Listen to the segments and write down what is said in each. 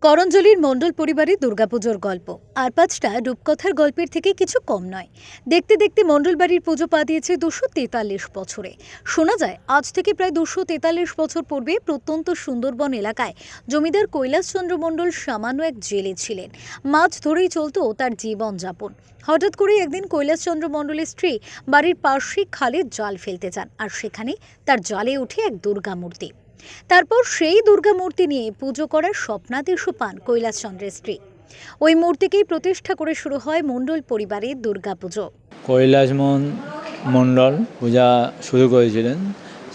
করঞ্জলির মণ্ডল পরিবারের দুর্গাপুজোর গল্প আর পাঁচটা রূপকথার গল্পের থেকে কিছু কম নয়। দেখতে দেখতে মণ্ডল বাড়ির পুজো পা দিয়েছে 243 বছরে। শোনা যায় আজ থেকে প্রায় 243 বছর পূর্বে প্রত্যন্ত সুন্দরবন এলাকায় জমিদার কৈলাসচন্দ্র মণ্ডল সামান্য এক জেলে ছিলেন। মাছ ধরেই চলতো তার জীবনযাপন। হঠাৎ করে একদিন কৈলাসচন্দ্র মণ্ডলের স্ত্রী বাড়ির পাশে খালে জাল ফেলতে যান, আর সেখানে তার জালে ওঠে এক দুর্গা মূর্তি। তারপর সেই দুর্গা মূর্তি নিয়ে পুজো করার স্বপ্নাদেশও পান কৈলাসচন্দ্রের স্ত্রী। ওই মূর্তিকেই প্রতিষ্ঠা করে শুরু হয় মণ্ডল পরিবারের দুর্গাপুজো। মণ্ডল পূজা শুরু করেছিলেন।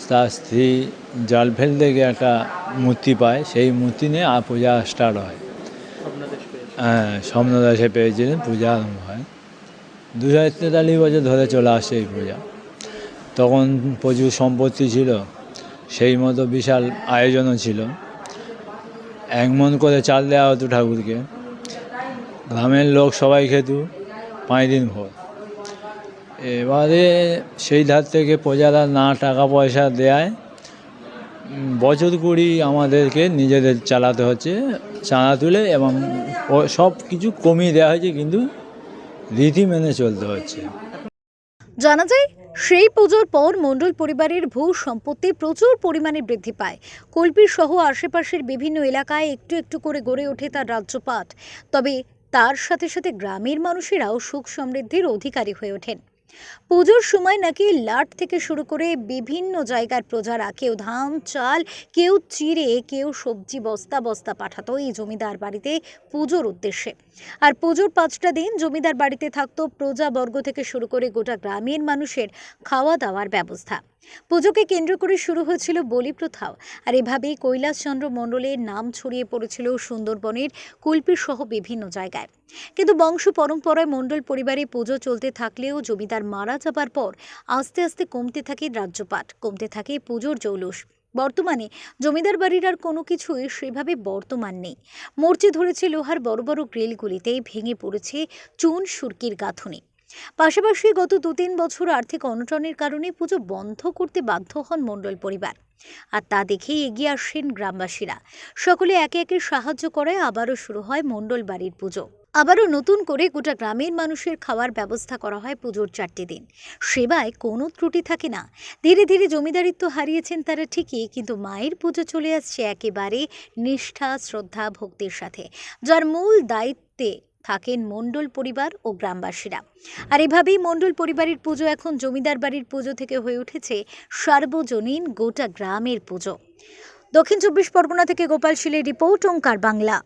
তার স্ত্রী জাল ফেলতে গিয়ে একটা মূর্তি পায়, সেই মূর্তি নিয়ে পূজা স্টার্ট হয়। হ্যাঁ, স্বপ্নদাসে পেয়েছিলেন, পূজা আরম্ভ হয়। 243 বছর ধরে চলে আসছে এই পূজা। তখন প্রচুর সম্পত্তি ছিল, সেই মতো বিশাল আয়োজনও ছিল। 1 মণ করে চাল দেওয়া হতো ঠাকুরকে। গ্রামের লোক সবাই খেত 5 দিন ভোর। এবারে সেই ধার থেকে প্রজারা না টাকা পয়সা দেয়, বছর 20 আমাদেরকে নিজেদের চালাতে হচ্ছে, চাঁদা তুলে, এবং সব কিছু কমিয়ে দেওয়া হয়েছে, কিন্তু রীতি মেনে চলতে হচ্ছে। জানা যায় সেই পুজোর পর মণ্ডল পরিবারের ভূ সম্পত্তি প্রচুর পরিমাণে বৃদ্ধি পায়। কল্পি সহ আশেপাশের বিভিন্ন এলাকায় একটু একটু করে গড়ে ওঠে তার রাজ্যপাট। তবে তার সাথে সাথে গ্রামের মানুষেরাও সুখ সমৃদ্ধির অধিকারী হয়ে ওঠেন। পুজোর সময় নাকি লাট থেকে শুরু করে বিভিন্ন জায়গার প্রজারা কেউ ধান চাল, কেউ চিড়ে, কেউ সবজি বস্তা বস্তা পাঠাতো এই জমিদার বাড়িতে পুজোর উদ্দেশ্যে। আর পুজোর 5টা দিন জমিদার বাড়িতে থাকতো প্রজাবর্গ থেকে শুরু করে গোটা গ্রামের মানুষের খাওয়া দাওয়ার ব্যবস্থা। পুজোকে কেন্দ্র করে শুরু হয়েছিল বলি প্রথাও। আর এভাবেই কৈলাসচন্দ্র মণ্ডলের নাম ছড়িয়ে পড়েছিল সুন্দরবনের কুলপি সহ বিভিন্ন জায়গায়। কিন্তু বংশ পরম্পরায় মণ্ডল পরিবারে পুজো চলতে থাকলেও জমিদার মারা যাবার পর আস্তে আস্তে কমতে থাকে রাজ্যপাট, কমতে থাকে পুজোর জৌলুস। বর্তমানে জমিদার বাড়ির আর কোনো কিছুই সেভাবে বর্তমান নেই। মরচে ধরেছে লোহার বড় বড় গ্রিলগুলিতে, ভেঙে পড়েছে চুন সুরকির গাঁথুনি। পাশাপাশি গত 2-3 বছর আর্থিক অনটনের কারণে পুজো বন্ধ করতে বাধ্য হন মণ্ডল পরিবার। আর তা দেখেই এগিয়ে আসেন গ্রামবাসীরা। সকলে একে একে সাহায্য করে আবারও শুরু হয় মণ্ডল বাড়ির পুজো। আবারও নতুন করে গোটা গ্রামের মানুষের খাওয়ার ব্যবস্থা করা হয় পুজোর 4টে দিন। সেবায় কোনো ত্রুটি থাকে না। ধীরে ধীরে জমিদারিত্ব হারিয়েছেন তারা ঠিকই, কিন্তু মায়ের পুজো চলে আসছে একেবারে নিষ্ঠা, শ্রদ্ধা, ভক্তির সাথে, যার মূল দায়িত্বে থাকেন মণ্ডল পরিবার ও গ্রামবাসীরা। আর এভাবেই মণ্ডল পরিবারের পুজো এখন জমিদার বাড়ির পুজো থেকে হয়ে উঠেছে সার্বজনীন গোটা গ্রামের পুজো। দক্ষিণ 24 পরগনা থেকে গোপাল শীলের রিপোর্ট, ওঙ্কার বাংলা।